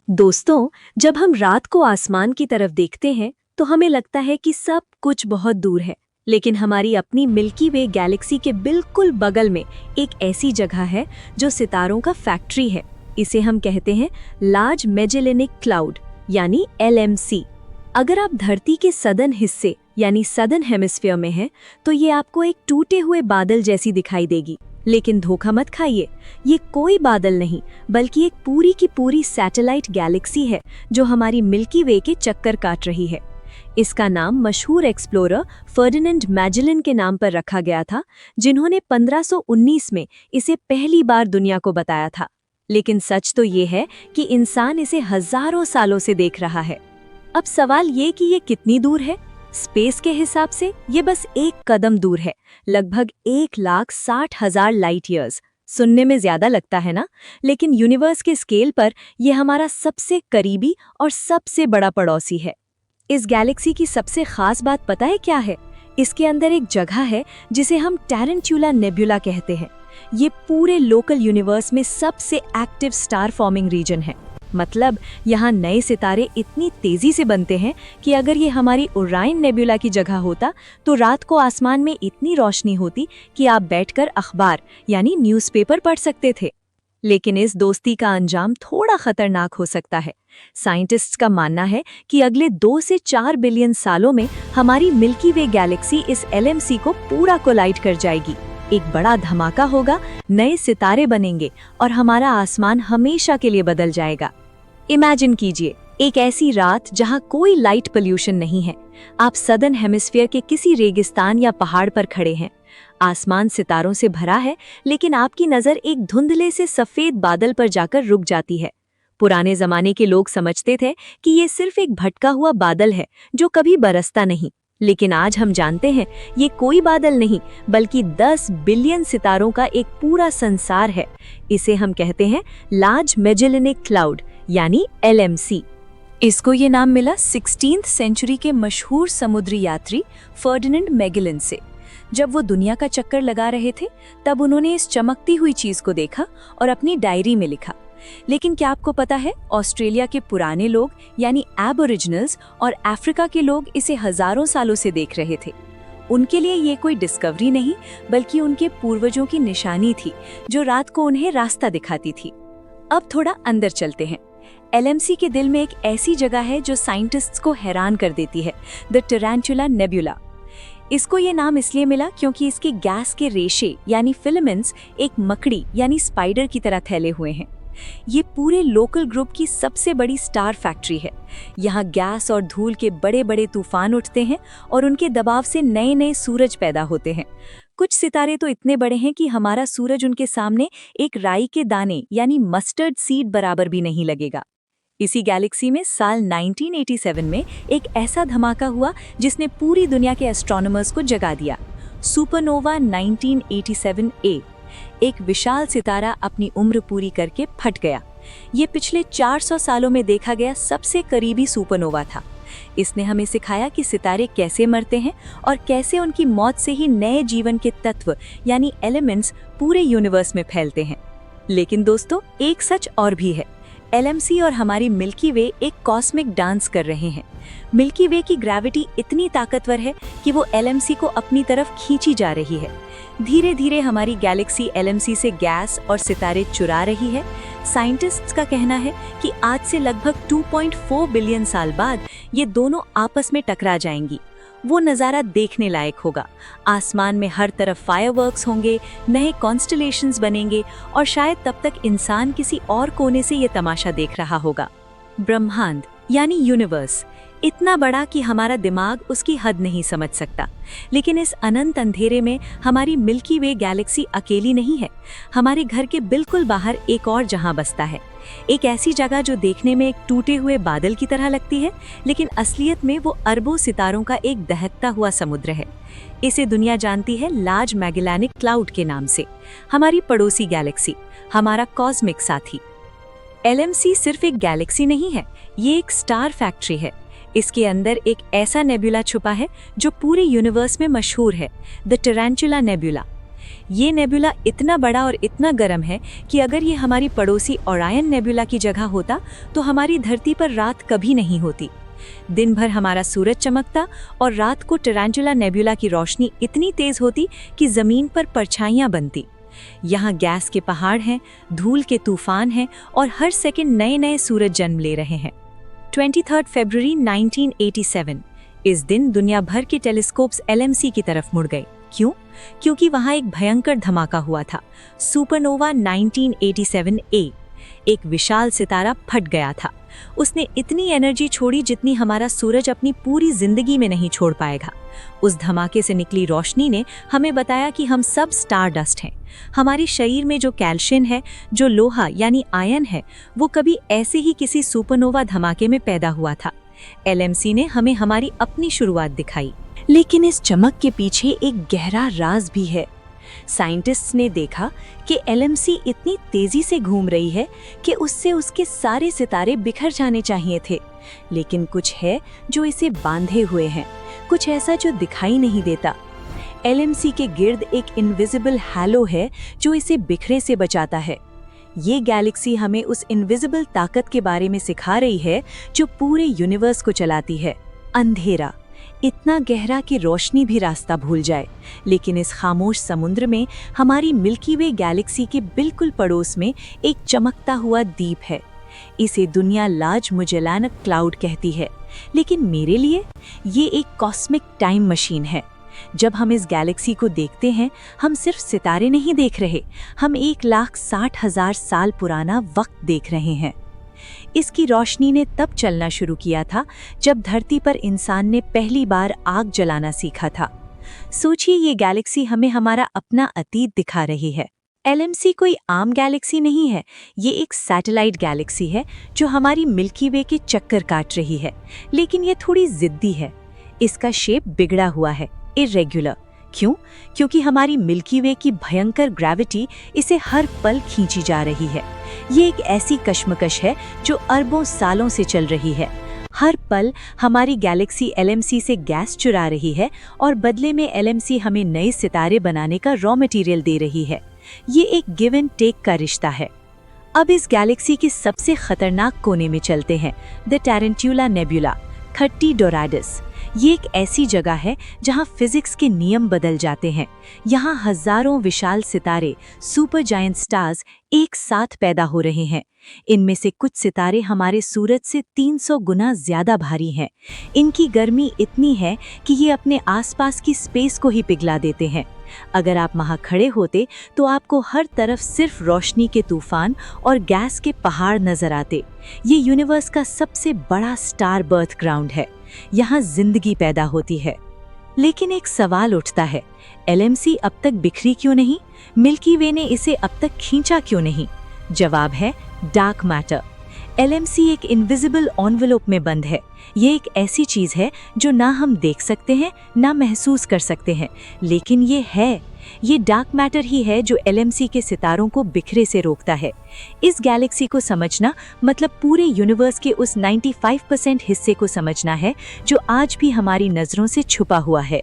दोस्तों, जब हम रात को आसमान की तरफ देखते हैं तो हमें लगता है कि सब कुछ बहुत दूर है, लेकिन हमारी अपनी मिल्की वे गैलेक्सी के बिल्कुल बगल में एक ऐसी जगह है जो सितारों का फैक्ट्री है। इसे हम कहते हैं लार्ज मैजेलेनिक क्लाउड यानी LMC। अगर आप धरती के सदर्न हिस्से यानी सदर्न हेमिस्फीयर में हैं, तो ये आपको एक टूटे हुए बादल जैसी दिखाई देगी। लेकिन धोखा मत खाइए, ये कोई बादल नहीं बल्कि एक पूरी की पूरी सैटेलाइट गैलेक्सी है जो हमारी मिल्की वे के चक्कर काट रही है। इसका नाम मशहूर एक्सप्लोरर फर्डिनेंड मैजेलन के नाम पर रखा गया था, जिन्होंने 1519 में इसे पहली बार दुनिया को बताया था। लेकिन सच तो ये है कि इंसान इसे हजारों सालों से देख रहा है। अब सवाल ये कि ये कितनी दूर है? स्पेस के हिसाब से ये बस एक कदम दूर है, लगभग 1,60,000 लाइट ईयर्स। सुनने में ज्यादा लगता है ना, लेकिन यूनिवर्स के स्केल पर यह हमारा सबसे करीबी और सबसे बड़ा पड़ोसी है। इस गैलेक्सी की सबसे खास बात पता है क्या है? इसके अंदर एक जगह है जिसे हम टैरेंट्यूला नेबुला कहते हैं। ये पूरे लोकल यूनिवर्स में सबसे एक्टिव स्टार फॉर्मिंग रीजन है। मतलब यहाँ नए सितारे इतनी तेजी से बनते हैं कि अगर ये हमारी ओराइन नेबुला की जगह होता तो रात को आसमान में इतनी रोशनी होती कि आप बैठकर अखबार यानी न्यूज़पेपर पढ़ सकते थे। लेकिन इस दोस्ती का अंजाम थोड़ा खतरनाक हो सकता है। साइंटिस्ट्स का मानना है कि अगले 2 से 4 बिलियन सालों में हमारी मिल्की वे गैलेक्सी इस LMC को पूरा कोलाइड कर जाएगी। एक बड़ा धमाका होगा, नए सितारे बनेंगे और हमारा आसमान हमेशा के लिए बदल जाएगा। इमेजिन कीजिए एक ऐसी रात जहां कोई लाइट पोल्यूशन नहीं है। आप सदर्न हेमिस्फीयर के किसी रेगिस्तान या पहाड़ पर खड़े हैं। आसमान सितारों से भरा है, लेकिन आपकी नजर एक धुंधले से सफेद बादल पर जाकर रुक जाती है। पुराने जमाने के लोग समझते थे कि ये सिर्फ एक भटका हुआ बादल है जो कभी बरसता नहीं, लेकिन आज हम जानते हैं ये कोई बादल नहीं बल्कि 10 बिलियन सितारों का एक पूरा संसार है। इसे हम कहते हैं लार्ज मैजेलेनिक क्लाउड यानी LMC। इसको ये नाम मिला 16th सेंचुरी के मशहूर समुद्री यात्री फर्डिनेंड मैगेलन से। जब वो दुनिया का चक्कर लगा रहे थे, तब उन्होंने इस चमकती हुई चीज को देखा और अपनी डायरी में लिखा। लेकिन क्या आपको पता है, ऑस्ट्रेलिया के पुराने लोग यानी एबोरिजिनल्स और अफ्रीका के लोग इसे हजारों सालों से देख रहे थे। उनके लिए ये कोई डिस्कवरी नहीं बल्कि उनके पूर्वजों की निशानी थी जो रात को उन्हें रास्ता दिखाती थी। अब थोड़ा अंदर चलते हैं। LMC के दिल में एक ऐसी जगह है जो साइंटिस्ट्स को हैरान कर देती है, द टैरेंटुला नेबुला। इसको ये नाम इसलिए मिला क्योंकि इसके गैस के रेशे यानी फिलामेंट्स एक मकड़ी यानी स्पाइडर की तरह फैले हुए हैं। ये पूरे लोकल ग्रुप की सबसे बड़ी स्टार फैक्ट्री है। यहाँ गैस और धूल के बड़े बड़े तूफान उठते हैं और उनके दबाव से नए नए सूरज पैदा होते हैं। कुछ सितारे तो इतने बड़े हैं कि हमारा सूरज उनके सामने एक राई के दाने यानी मस्टर्ड सीड बराबर भी नहीं लगेगा। इसी गैलेक्सी में साल 1987 में एक ऐसा धमाका हुआ जिसने पूरी दुनिया के एस्ट्रोनॉमर्स को जगा दिया। सुपरनोवा 1987A एक विशाल सितारा अपनी उम्र पूरी करके फट गया। ये पिछले 400 सालों में देखा गया सबसे करीबी सुपरनोवा था। इसने हमें सिखाया कि सितारे कैसे मरते हैं और कैसे उनकी मौत से ही नए जीवन के तत्व यानी एलिमेंट्स पूरे यूनिवर्स में फैलते हैं। लेकिन दोस्तों, एक सच और भी है। LMC और हमारी मिल्की वे एक कॉस्मिक डांस कर रहे हैं। मिल्की वे की ग्रेविटी इतनी ताकतवर है कि वो LMC को अपनी तरफ खींची जा रही है। धीरे धीरे हमारी गैलेक्सी LMC से गैस और सितारे चुरा रही है। साइंटिस्ट्स का कहना है कि आज से लगभग 2.4 बिलियन साल बाद ये दोनों आपस में टकरा जाएंगी। वो नज़ारा देखने लायक होगा। आसमान में हर तरफ फायरवर्क्स होंगे, नए कॉन्स्टलेशंस बनेंगे और शायद तब तक इंसान किसी और कोने से ये तमाशा देख रहा होगा। ब्रह्मांड यानी यूनिवर्स इतना बड़ा कि हमारा दिमाग उसकी हद नहीं समझ सकता। लेकिन इस अनंत अंधेरे में हमारी मिल्की वे गैलेक्सी अकेली नहीं है। हमारे घर के बिल्कुल बाहर एक और जहां बसता है, एक ऐसी जगह जो देखने में एक टूटे हुए बादल की तरह लगती है, लेकिन असलियत में वो अरबों सितारों का एक दहकता हुआ समुद्र है। इसे दुनिया जानती है लार्ज मैजेलेनिक क्लाउड के नाम से। हमारी पड़ोसी गैलेक्सी, हमारा कॉस्मिक साथी। LMC सिर्फ एक गैलेक्सी नहीं है, ये एक स्टार फैक्ट्री है। इसके अंदर एक ऐसा नेबुला छुपा है जो पूरे यूनिवर्स में मशहूर है, द टैरेंटुला नेबुला। ये नेबुला इतना बड़ा और इतना गर्म है कि अगर ये हमारी पड़ोसी ओरायन नेबुला की जगह होता तो हमारी धरती पर रात कभी नहीं होती। दिन भर हमारा सूरज चमकता और रात को टैरेंटुला नेबुला की रोशनी इतनी तेज होती कि जमीन पर परछाइयां बनती। यहाँ गैस के पहाड़ हैं, धूल के तूफान हैं और हर सेकंड नए नए सूरज जन्म ले रहे हैं। 23 फरवरी 1987 इस दिन दुनिया भर के टेलीस्कोप्स LMC की तरफ मुड़ गए। क्यों? क्योंकि वहाँ एक भयंकर धमाका हुआ था, सुपरनोवा 1987A। एक विशाल सितारा फट गया था। उसने इतनी एनर्जी छोड़ी जितनी हमारा सूरज अपनी पूरी जिंदगी में नहीं छोड़ पाएगा। उस धमाके से निकली रोशनी ने हमें बताया कि हम सब स्टार डस्ट हैं। हमारे शरीर में जो कैल्शियम है, जो लोहा यानी आयन है, वो कभी ऐसे ही किसी सुपरनोवा धमाके में पैदा हुआ था। LMC ने हमें हमारी अपनी शुरुआत दिखाई। लेकिन इस चमक के पीछे एक गहरा राज भी है। साइंटिस्ट्स ने देखा कि LMC इतनी तेजी से घूम रही है कि उससे उसके सारे सितारे बिखर जाने चाहिए थे, लेकिन कुछ है जो इसे बांधे हुए हैं, कुछ ऐसा जो दिखाई नहीं देता। LMC के गिर्द एक इनविजिबल हैलो है जो इसे बिखरे से बचाता है। ये गैलेक्सी हमें उस इनविजिबल ताकत के बारे में सिखा रही है जो पूरे यूनिवर्स को चलाती है। अंधेरा इतना गहरा कि रोशनी भी रास्ता भूल जाए, लेकिन इस खामोश समुद्र में हमारी मिल्की वे गैलेक्सी के बिल्कुल पड़ोस में एक चमकता हुआ द्वीप है। इसे दुनिया लार्ज मैजेलानिक क्लाउड कहती है, लेकिन मेरे लिए ये एक कॉस्मिक टाइम मशीन है। जब हम इस गैलेक्सी को देखते हैं, हम सिर्फ सितारे नहीं देख रहे, हम 1,60,000 साल पुराना वक्त देख रहे हैं। इसकी रोशनी ने तब चलना शुरू किया था जब धरती पर इंसान ने पहली बार आग जलाना सीखा था। सोचिए, ये गैलेक्सी हमें हमारा अपना अतीत दिखा रही है। LMC कोई आम गैलेक्सी नहीं है, ये एक सैटेलाइट गैलेक्सी है जो हमारी मिल्की वे के चक्कर काट रही है। लेकिन ये थोड़ी जिद्दी है। इसका शेप बिगड़ा हुआ है, इर्रेगुलर। क्यों? क्योंकि हमारी मिल्की वे की भयंकर ग्रेविटी इसे हर पल खींची जा रही है। ये एक ऐसी कश्मकश है जो अरबों सालों से चल रही है। हर पल हमारी गैलेक्सी LMC से गैस चुरा रही है और बदले में LMC हमें नए सितारे बनाने का रॉ मटेरियल दे रही है। ये एक गिव एंड टेक का रिश्ता है। अब इस गैलेक्सी के सबसे खतरनाक कोने में चलते हैं, द टैरेंटुला नेबुला, 30 डोराडस। ये एक ऐसी जगह है जहां फिजिक्स के नियम बदल जाते हैं। यहाँ हजारों विशाल सितारे, सुपर जायंट स्टार्स एक साथ पैदा हो रहे हैं। इनमें से कुछ सितारे हमारे सूरज से 300 गुना ज्यादा भारी हैं। इनकी गर्मी इतनी है कि ये अपने आसपास की स्पेस को ही पिघला देते हैं। अगर आप वहां खड़े होते तो आपको हर तरफ सिर्फ रोशनी के तूफान और गैस के पहाड़ नजर आते। ये यूनिवर्स का सबसे बड़ा स्टार बर्थ ग्राउंड है। यहाँ जिंदगी पैदा होती है। लेकिन एक सवाल उठता है, LMC अब तक बिखरी क्यों नहीं? मिल्की वे ने इसे अब तक खींचा क्यों नहीं? जवाब है डार्क मैटर। LMC एक इनविजिबल एनवेलप में बंद है। ये एक ऐसी चीज है जो ना हम देख सकते हैं, ना महसूस कर सकते हैं, लेकिन ये है। ये डार्क मैटर ही है जो LMC के सितारों को बिखरे से रोकता है। इस गैलेक्सी को समझना मतलब पूरे यूनिवर्स के उस 95% हिस्से को समझना है जो आज भी हमारी नजरों से छुपा हुआ है।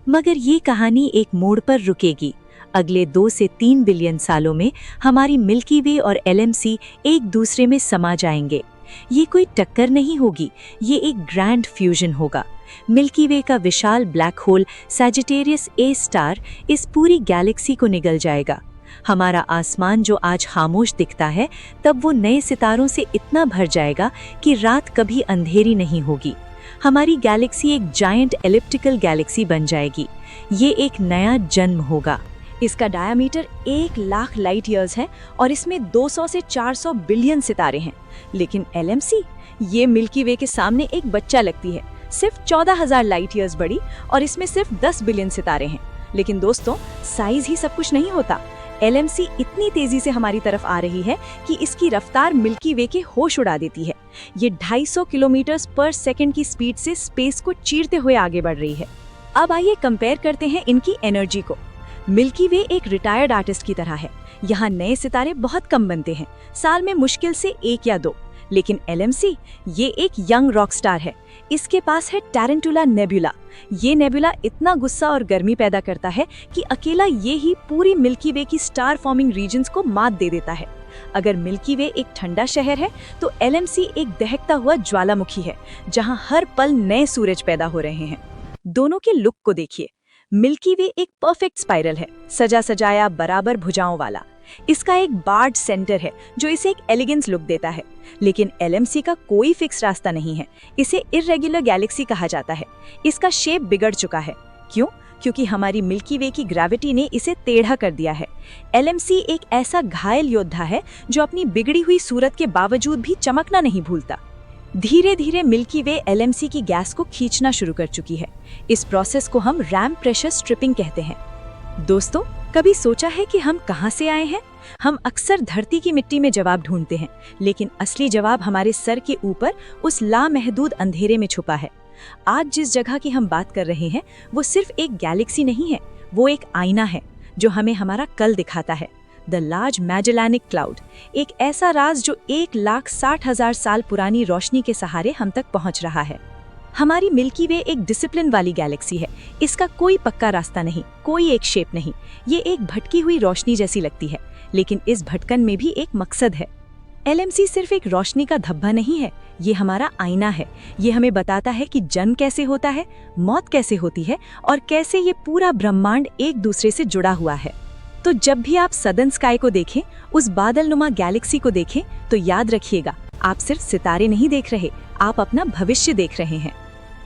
मगर ये कहानी एक मोड़ पर रुकेगी। अगले 2 से 3 बिलियन सालों में हमारी मिल्की वे और LMC एक दूसरे में समा जाएंगे। ये कोई टक्कर नहीं होगी, ये एक ग्रैंड फ्यूजन होगा। मिल्की वे का विशाल black hole Sagittarius A star इस पूरी गैलेक्सी को निगल जाएगा। हमारा आसमान जो आज खामोश दिखता है, तब वो नए सितारों से इतना भर जाएगा कि रात कभी अंधेरी नहीं होगी। हमारी गैलेक्सी एक जायंट एलिप्टिकल गैलेक्सी बन जाएगी। ये एक नया जन्म होगा। इसका डायामीटर 1,00,000 लाइट ईयर्स है और इसमें 200 से 400 बिलियन सितारे हैं। लेकिन LMC ये मिल्की वे के सामने एक बच्चा लगती है, सिर्फ 14,000 लाइट ईयर्स बड़ी, और इसमें सिर्फ 10 बिलियन सितारे हैं। लेकिन दोस्तों, साइज ही सब कुछ नहीं होता। LMC इतनी तेजी से हमारी तरफ आ रही है कि इसकी रफ्तार मिल्की वे के होश उड़ा देती है। ये 250 किलोमीटर पर सेकंड की स्पीड से स्पेस को चीरते हुए आगे बढ़ रही है। अब आइए कंपेयर करते हैं इनकी एनर्जी को। मिल्की वे एक रिटायर्ड आर्टिस्ट की तरह है। यहाँ नए सितारे बहुत कम बनते हैं, साल में मुश्किल से 1 या 2। लेकिन LMC ये एक यंग रॉक स्टार है। इसके पास है टैरेंटुला नेबुला। ये नेबुला इतना गुस्सा और गर्मी पैदा करता है कि अकेला ये ही पूरी मिल्की वे की स्टार फॉर्मिंग रीजन्स को मात दे देता है। अगर मिल्की वे एक ठंडा शहर है तो LMC एक दहकता हुआ ज्वालामुखी है, जहां हर पल नए सूरज पैदा हो रहे हैं। दोनों के लुक को देखिए। मिल्की वे एक परफेक्ट स्पाइरल है, सजा सजाया बराबर भुजाओं वाला। इसका एक बार्ड सेंटर है जो इसे एक एलिगेंस लुक देता है। लेकिन LMC का कोई फिक्स रास्ता नहीं है। इसे इर्रेगुलर गैलेक्सी कहा जाता है। इसका शेप बिगड़ चुका है। क्यों? क्योंकि हमारी मिल्की वे की ग्रेविटी ने इसे टेढ़ा कर दिया है। LMC एक ऐसा घायल योद्धा है जो अपनी बिगड़ी हुई सूरत के बावजूद भी चमकना नहीं भूलता। धीरे धीरे मिल्की वे LMC की गैस को खींचना शुरू कर चुकी है। इस प्रोसेस को हम रैम्प प्रेशर स्ट्रिपिंग कहते हैं। दोस्तों, कभी सोचा है कि हम कहां से आए हैं? हम अक्सर धरती की मिट्टी में जवाब ढूंढते हैं, लेकिन असली जवाब हमारे सर के ऊपर उस लामहदूद अंधेरे में छुपा है। आज जिस जगह की हम बात कर रहे हैं वो सिर्फ एक गैलेक्सी नहीं है, वो एक आईना है जो हमें हमारा कल दिखाता है। द लार्ज मैजेलानिक क्लाउड, एक ऐसा राज जो 1,60,000 साल पुरानी रोशनी के सहारे हम तक पहुंच रहा है। हमारी मिल्की वे एक डिसिप्लिन वाली गैलेक्सी है। इसका कोई पक्का रास्ता नहीं, कोई एक शेप नहीं। ये एक भटकी हुई रोशनी जैसी लगती है, लेकिन इस भटकन में भी एक मकसद है। LMC सिर्फ एक रोशनी का धब्बा नहीं है, ये हमारा आईना है। ये हमें बताता है कि जन्म कैसे होता है, मौत कैसे होती है और कैसे ये पूरा ब्रह्मांड एक दूसरे से जुड़ा हुआ है। तो जब भी आप सदर्न स्काई को देखें, उस बादलनुमा गैलेक्सी को देखें, तो याद रखिएगा, आप सिर्फ सितारे नहीं देख रहे, आप अपना भविष्य देख रहे हैं।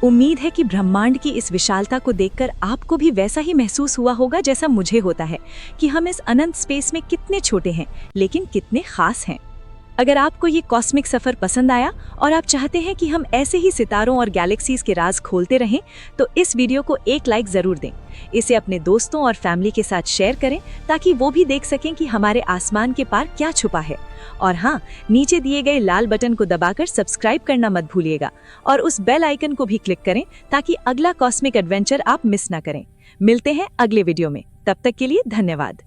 उम्मीद है कि ब्रह्मांड की इस विशालता को देखकर आपको भी वैसा ही महसूस हुआ होगा जैसा मुझे होता है कि हम इस अनंत स्पेस में कितने छोटे हैं, लेकिन कितने खास हैं। अगर आपको ये कॉस्मिक सफर पसंद आया और आप चाहते हैं कि हम ऐसे ही सितारों और गैलेक्सीज के राज खोलते रहें, तो इस वीडियो को एक लाइक जरूर दें। इसे अपने दोस्तों और फैमिली के साथ शेयर करें ताकि वो भी देख सकें कि हमारे आसमान के पार क्या छुपा है। और हाँ, नीचे दिए गए लाल बटन को दबाकर सब्सक्राइब करना मत भूलिएगा और उस बेल आइकन को भी क्लिक करें ताकि अगला कॉस्मिक एडवेंचर आप मिस ना करें। मिलते हैं अगले वीडियो में, तब तक के लिए धन्यवाद।